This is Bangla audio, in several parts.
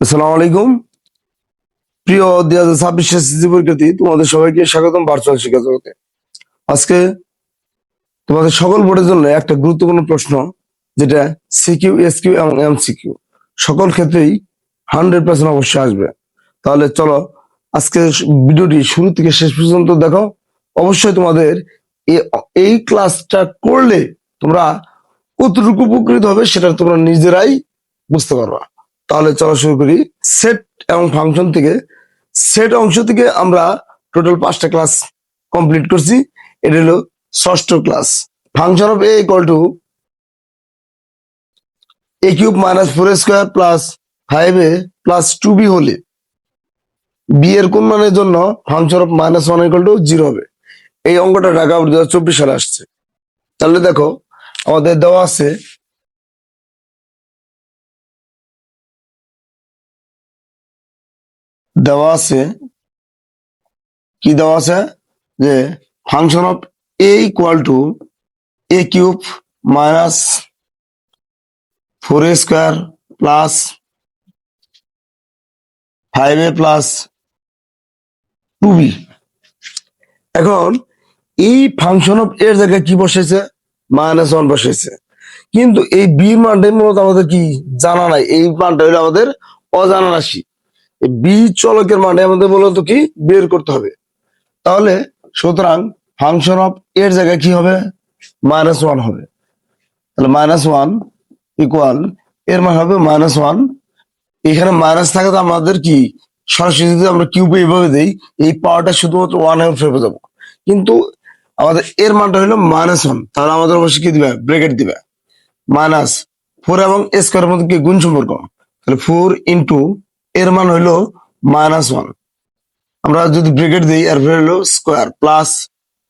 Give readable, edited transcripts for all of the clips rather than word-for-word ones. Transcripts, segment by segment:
আসসালামু আলাইকুম। প্রিয় 2026 এসএসসি পরীক্ষার্থী, তোমাদের সবাইকে স্বাগতম ভার্চুয়াল শিক্ষা জগতে। আজকে তোমাদের সকল বোর্ডের জন্য একটা গুরুত্বপূর্ণ প্রশ্ন, যেটা সিকিউ, এসকিউ এবং এমসিকিউ সকল ক্ষেত্রেই 100% অবশ্যই আসবে। তাহলে চলো আজকে ভিডিওটি শুরু থেকে শেষ পর্যন্ত দেখো। অবশ্যই তোমাদের এই ক্লাসটা করলে তোমরা কতটুকু উপকৃত হবে সেটা তোমরা নিজেরাই বুঝতে পারবা। তাহলে চলো শুরু করি। সেট এবং ফাংশন থেকে, সেট অংশ থেকে আমরা টোটাল 5টা ক্লাস কমপ্লিট করছি। এটা হলো 6ষ্ঠ class. Function of A equal to A cube minus 4a² plus 5a plus 2b হলে বি এর কোন মানের জন্য ফাংশন অফ -1 ইকুয়াল টু 0 হবে। এই অঙ্কটা ঢাকা 2024 সালে আসছে। তাহলে দেখো আমাদের দেওয়া আছে কি দেওয়া আছে যে function of A equal to A cube minus 4a² plus 5a plus 2b। এখন এই ফাংশন অফ এর জায়গায় কি বসেছে? -1 বসেছে, কিন্তু এই বি মানটা মূলত আমাদের কি জানা নাই। এই মানটা হলো আমাদের অজানা রাশি। এই বি চলকের মানটা আমাদের মূলত কি বের করতে হবে। তাহলে সুতরাং ফাংশন অফ এর জায়গায় কি হবে? -1 হবে। তাহলে -1 ইকুয়াল এর মান হবে -1। এখানে মাইনাস থাকে তো আমাদের কি সরাসরি যদি আমরা কিউবে এইভাবে দেই, এই পাওয়ারটা শুধুমাত্র 1 এর ফেরত যাবো, কিন্তু আমাদের এর মানটা হলো -1। তাহলে আমাদের অবশ্যই কি দিবে? ব্র্যাকেট দিবে। -4 এবং স্কোয়ারের মধ্যে কি গুণ সম্পর্ক, তাহলে 4 ইন্টু এর মান হইলো -1। আমরা যদি ব্র্যাকেট দিই এর হলো স্কোয়ার প্লাস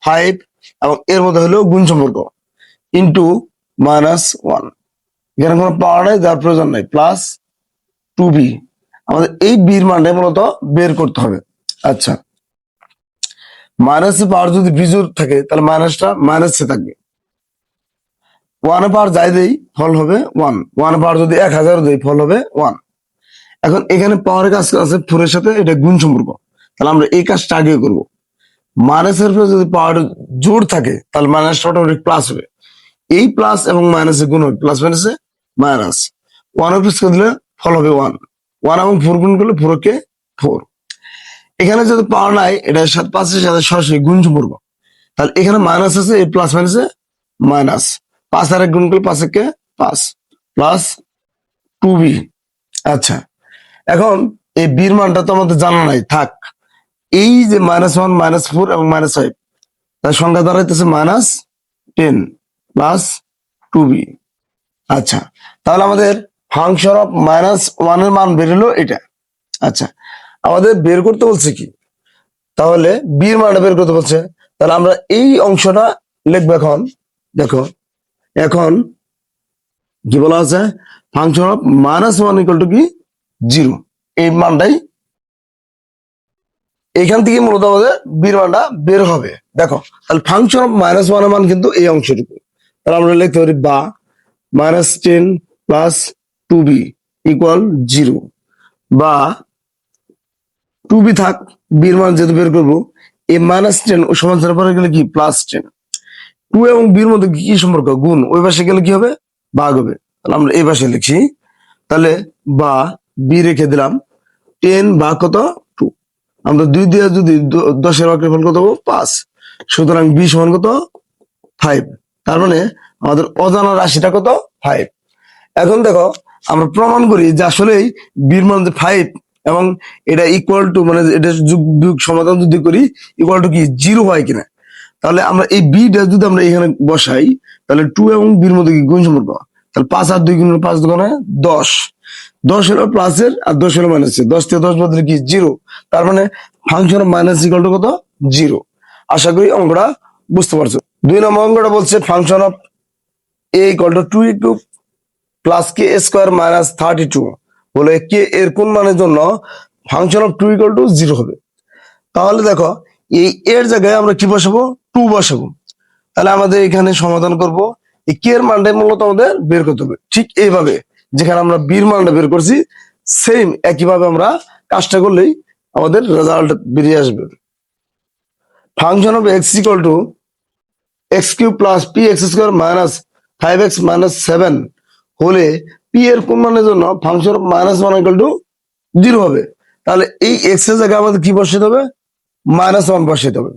5 এবং এর মধ্যে হলো গুণ সম্পর্ক ইন্টু -1। এখানে কোনো পাওয়ার নাই, যার প্রয়োজন নাই। Plus 2b। আমাদের এই বির মানটা মূলত বের করতে হবে। আচ্ছা, মাইনাসের পাওয়ার যদি বিজোড় থাকে তাহলে মাইনাসটা মাইনাসে থাকবে। 1 এর পাওয়ার যাই দেই ফল হবে 1। 1 এর পাওয়ার যদি 1000 দেই ফল হবে 1। এখন এখানে পাওয়ারের কাজ আছে 4 এর সাথে, এটা গুণ সম্পর্ক। তাহলে আমরা এই কাজটা আগে করব। মাইনাসের পরে যদি পাওয়ার জোড় থাকে তাহলে মাইনাসটা অটোমেটিক প্লাস হবে। এই প্লাস এবং মাইনাসে গুণ হবে, প্লাস মাইনাসে মাইনাস। 1 এর প্লাস দিলে ফল হবে 1। 1 এবং 4 গুণ করলে 4 কে 4। এখানে যদি পাওয়ার নাই, এটা 5 এর সাথে সরাসরি গুণ সম্পর্ক। তাহলে এখানে মাইনাস আছে, এই প্লাস মাইনাসে মাইনাস। 5 আর 1 গুণ করলে 5 কে 5 প্লাস 2b। আচ্ছা, এখন এই বির মানটা তো আমাদের জানা নাই, থাক। এই যে -1, -4 এবং -5, তার সংখ্যা দাঁড়াইতেছে -10 প্লাস 2b। আচ্ছা, তাহলে আমাদের ফাংশন অফ -1 এর মান বের হলো এটা। আচ্ছা, আমাদের বের করতে বলছে কি? তাহলে বির মানটা বের করতে বলছে। তাহলে আমরা এই অংশটা লিখবো। এখন দেখো, এখন কি বলা আছে? ফাংশন অফ -1 ইকুয়াল টু কি 0। এই মানটাই এখান থেকে মূলত আমাদের বির মানটা বের হবে। দেখো, তাহলে ফাংশন অফ -1 এর মান কিন্তু এই অংশটুকু। তাহলে আমরা লিখতে পারি বা -10 প্লাস 2b ইকুয়াল 0, বা 2b থাক, বির মান যেহেতু বের করবো, এই -10 ও সমান্তরাল পরে গেলে কি +10। 2 এবং বির মধ্যে কি সম্পর্ক? গুণ। ওই পাশে গেলে কি হবে? ভাগ হবে। তাহলে আমরা এই পাশে লিখছি। তাহলে বা বি রেখে দিলাম। 10 ভাগ কত? 2। আমরা 2 দিয়ে যদি 10 এর ভাগের ফল কত পাবো? 5। সুতরাং বি সমান কত? 5। তার মানে আমাদের অজানা রাশিটা কত? 5। এখন দেখো, আমরা প্রমাণ করি যে আসলেই বির মান 5 এবং এটা ইকুয়াল টু, মানে এটা যোগ সমাধান যদি করি ইকুয়াল টু কি 0 হয় কিনা। তাহলে আমরা এই বিটা যদি আমরা এখানে বসাই, তাহলে 2 এবং বির মধ্যে কি গুণ সম্পর্ক। তাহলে 5 আর 2 গুণ 5 দুগুণে 10। 10 হলো প্লাসের আর 10 হলো মাইনাসের। 10 থেকে 10 বদলে কি 0। তার মানে function of minus equal to কত? 0। আশা করি অঙ্কটা বুঝতে পারছো। 2 নম্বর অঙ্কটা বলছে function of A equal two 2 cube plus K square minus 32 বলে কে এর কোন মানের জন্য ফাংশন অফ 2 ইকুয়াল টু 0 হবে। তাহলে দেখো, এই এর জায়গায় আমরা কি বসাবো? 2 বসাবো। তাহলে আমাদের এখানে সমাধান করব। এই কে এর মানটাই মূলত আমাদের বের করতে হবে। ঠিক এইভাবে যেখানে আমরা বির মানটা বের করছি, সেম একইভাবে আমরা কাজটা করলেই আমাদের রেজাল্ট বেরিয়ে আসবে। Function of x equal to x cube plus P x square minus 5x minus 7 হলে পি এর কোন মানের জন্য function of minus 1 equal to 0 হবে। তাহলে এই এক্স এর জায়গায় আমাদের কি বসাতে হবে? -1 বসাতে হবে।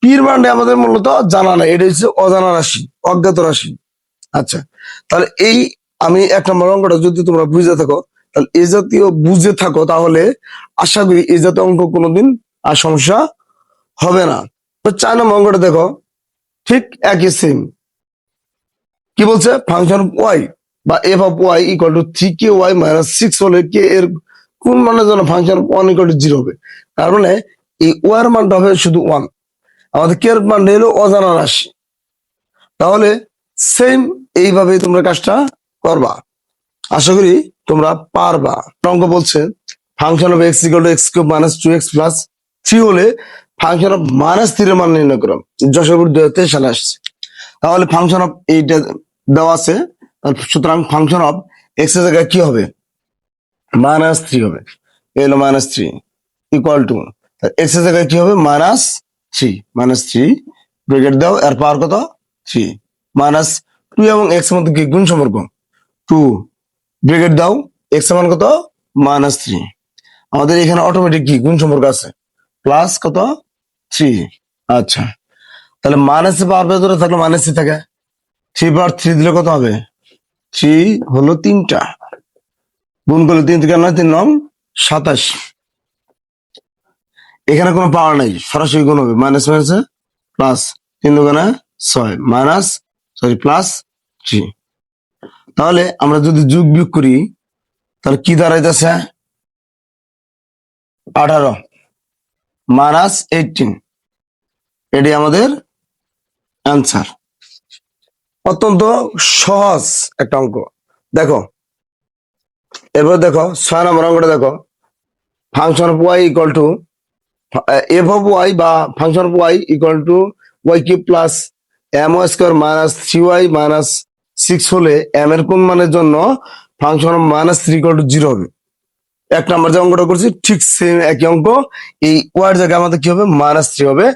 পির মানটা আমাদের মূলত জানা নাই, এটা হচ্ছে অজানা রাশি, অজ্ঞাত রাশি। আচ্ছা, তাহলে এই আমি 1 নম্বর অঙ্কটা যদি তোমরা বুঝে থাকো, তাহলে এই জাতীয় বুঝে থাকো, তাহলে আশা করি এই জাতীয় অঙ্ক কোনোদিন আর সমস্যা হবে না। তো 4 নম্বর অঙ্কটা দেখো, ঠিক একই সেম। কি বলছে? ফাংশন ওয়াই বা F of Y equal to 3ky minus 6 হলে কে এর কোন মানের জন্য ফাংশন 1 ইকুয়াল টু 0 হবে। তার মানে এই ওয়াই এর মানটা হবে শুধু 1, আমাদের কে এর মানটা হলো অজানা রাশি। তাহলে সেম এইভাবেই তোমরা কাজটা করবা, আশা করি তোমরা পারবা। অঙ্ক বলছে function of x equal to x cube minus 2x plus 3 হলে ফাংশন অফ মাইনাস 3 এর মান নির্ণয় করো। যশোরপুর 2023 সালে আসছে। তাহলে ফাংশন অফ এইটা দেওয়া আছে, সুতরাং ফাংশন অফ এক্স এর জায়গায় কি হবে? -3 হবে। এলো -3 ইকুয়াল টু এক্স এর জায়গায় কি হবে? -3 ব্র্যাকেট দাও, এর পাওয়ার কত? 3 মাইনাস 2 এবং এক্স এর মধ্যে কি গুণ সম্পর্ক? 2 ব্র্যাকেট দাও, এক্স এর মান কত? -3। আমাদের এখানে অটোমেটিক কি গুণ সম্পর্ক আছে, প্লাস কত? 3। আচ্ছা, তাহলে মাইনাসে পাওয়ার ভেতরে থাকলে -3 থাকে, 3 পাওয়ার 3 দিলে কত হবে? 3 হলো 3টা, গুণ করলে 3 থেকে 9 3 9 27। এখানে কোনো পাওয়ার নাই, সরাসরি গুণ হবে, মাইনাস মাইনাসে প্লাস, 3 দুগুণে 6 মাইনাস প্লাস 3। তাহলে আমরা যদি যোগ বিয়োগ করি তাহলে কি দাঁড়াইতেছে? 18 মাইনাস 18, এটি আমাদের অ্যান্সার। অত্যন্ত সহজ একটা অঙ্ক। দেখো এবার দেখো 6 নম্বর অঙ্কটা দেখো, function of Y equal to F of Y বা function of Y equal to Y cube plus M Y square minus 3y minus 6 হলে এম এর কোন মানের জন্য ফাংশন অফ -3 ইকুয়াল টু 0 হবে। 1 নম্বর যে অঙ্কটা করছি ঠিক সেম একই অঙ্ক, এই ওয়াই জায়গায় আমাদের কি হবে? -3 হবে।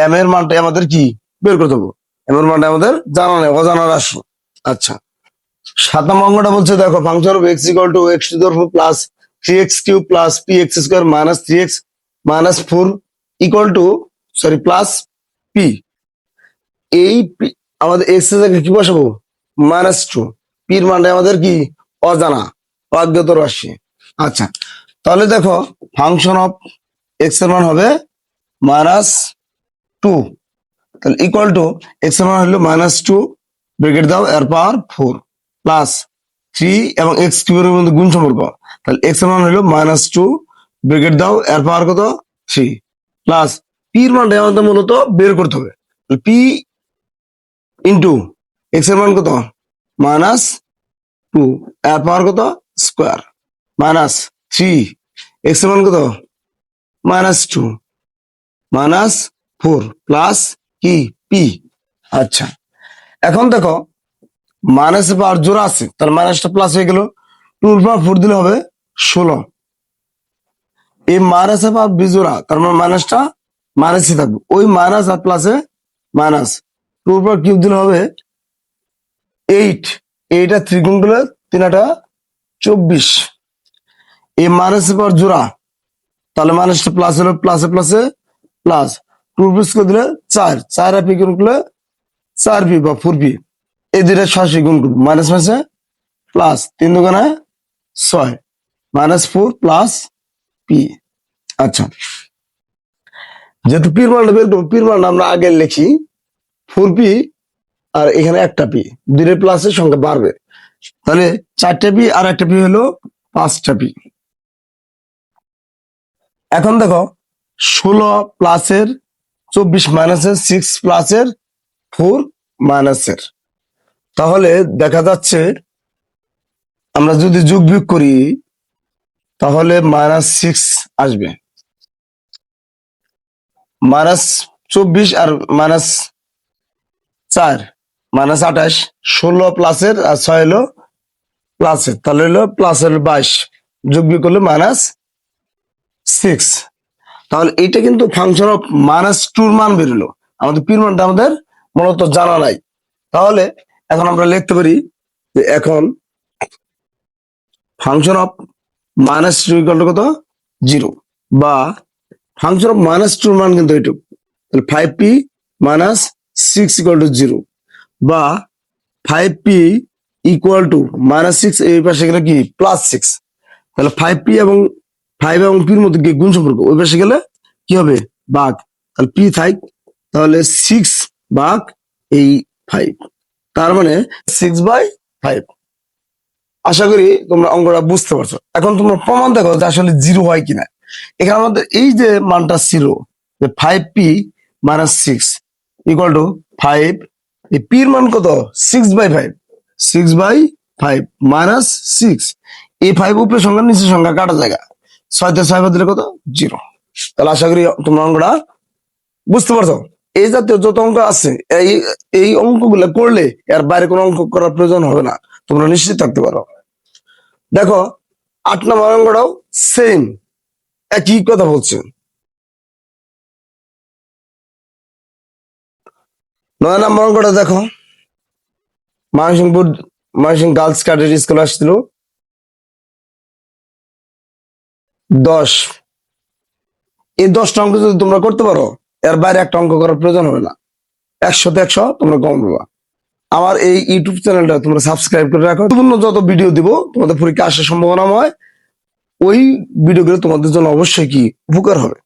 এম এর মানটা আমাদের কি বের করতে হবে? এম এর মানটা আমাদের জানা নেই, অজানা রাশি। আচ্ছা, 7 নম্বর অঙ্কটা বলছে দেখো, function of x equal to x to the power 4 plus 3x cube plus P x square minus 3x minus 4 equal to plus P. এই আমাদের এক্স এর জায়গায় কি বসাবো? -2। পির মানটা আমাদের কি অজানা, অজ্ঞাত রাশি। আচ্ছা, তাহলে দেখো ফাংশন অফ এক্স এর মান হবে -2, তাহলে ইকুয়াল টু এক্স এর মান হলো -2 ব্র্যাকেট দাও, এর পাওয়ার 4 প্লাস 3 এবং এক্স কিউবের মধ্যে গুণ সম্পর্ক, তাহলে এক্স এর মান হলো -2 ব্র্যাকেট দাও, এর পাওয়ার কত? 3 প্লাস পির মানটা আমাদের মূলত বের করতে হবে। পি ইন্টু এক্স এর মান কত? -2 এর পাওয়ার কত? স্কোয়ার মাইনাস 3 এক্স এর মান কত? -2 -4 প্লাস কি পি। আচ্ছা, এখন দেখো মাইনাসের পাওয়ার জোড়া আছে, তার মাইনাসটা প্লাস হয়ে গেল, 2 পাওয়ার 4 দিলে হবে 16। এই মাইনাসের পাওয়ার বিজোড়া, তার মানে মাইনাসটা মাইনাসই থাকবে, ওই মাইনাস আর প্লাসে মাইনাস, 2 পাওয়ার কিউব দিলে হবে 8। এইটা 3 গুণ করলে 3 8 24। এই মাইনাসের পাওয়ার জোড়া, তাহলে মাইনাসটা প্লাস হলো, প্লাসে প্লাসে প্লাস, 2 প্লাস করে দিলে 4 4 আর পি গুণ করলে 4p বা 4p, এই দুইটা সরাসরি গুণ করবো, মাইনাস মাইনাসে প্লাস, 3 দুগুণে 6 -4 প্লাস পি। আচ্ছা, যেহেতু পির মানটা বের করবো, পির মানটা আমরা আগে লিখি 4p, আর এখানে একটা পি, দুইটা প্লাসের সংখ্যা বাড়বে, তাহলে 4টা পি আর একটা পি হলো 5টা পি। এখন দেখো 16 প্লাসের 24 মাইনাসের 6 প্লাসের 4 মাইনাসের, তাহলে দেখা যাচ্ছে আমরা যদি যোগ বিয়োগ করি তাহলে -6 আসবে, -24 আর -4 -28, 16 প্লাসের আর 6 হলো প্লাসের, তাহলে হলো প্লাস হলো 22, যোগ বিয়োগ করলে -6। তাহলে এইটা কিন্তু ফাংশন অফ -2 মান বেরোলো। আমাদের পির মানটা আমাদের মূলত জানা নাই। তাহলে এখন আমরা লিখতে পারি যে এখন ফাংশন অফ -2 ইকুয়াল টু কত, 0, বা ফাংশন অফ -2 মান কিন্তু এইটুকু, তাহলে 5p - 6 ইকুয়াল টু 0, বা 5p ইকুয়াল টু -6, এই পাশে গেলে কি +6, তাহলে 5p এবং 5 এবং p এর মধ্যে কি গুণ সম্পর্ক, ওই পাশে গেলে কি হবে ভাগ, তাহলে p থাক, তাহলে 6 ভাগ এই 5, তার মানে 6/5। আশা করি তোমরা অঙ্কটা বুঝতে পারছো। এখন তোমরা প্রমাণ দেখো যে আসলে 0 হয় কিনা। এখানে আমাদের এই যে মানটা ছিল যে 5p - 6 ইকুয়াল টু 5, এই p এর মান কত 6/5, 6/5 -6, এই 5 উপরে সংখ্যা নিচের সংখ্যা কাটা জায়গা, 6 তে 6 বাদ দিলে কত 0। তাহলে আশা করি তোমরা অঙ্কটা বুঝতে পারছো। এই জাতীয় যত অঙ্ক আছে এই এই অঙ্কগুলো করলে এর বাইরে কোনো অঙ্ক করার প্রয়োজন হবে না, তোমরা নিশ্চিত থাকতে পারো। দেখো 8 নম্বর অঙ্কটাও সেম একই কথা বলছে। 9 নম্বর অঙ্কটা দেখো, ময়মনসিংহ গার্লস ক্যাডেট স্কুল আসছিল 10, এই 10টা অঙ্ক যদি তোমরা করতে পারো এর বাইরে একটা অঙ্ক করার প্রয়োজন হবে না, 100তে 100 তোমরা কম পাবা। আমার এই ইউটিউব চ্যানেলটা তোমরা সাবস্ক্রাইব করে রাখো, গুরুত্বপূর্ণ যত ভিডিও দিব তোমাদের পরীক্ষা আসার সম্ভাবনা হয়, ওই ভিডিওগুলো তোমাদের জন্য অবশ্যই কি উপকার হবে।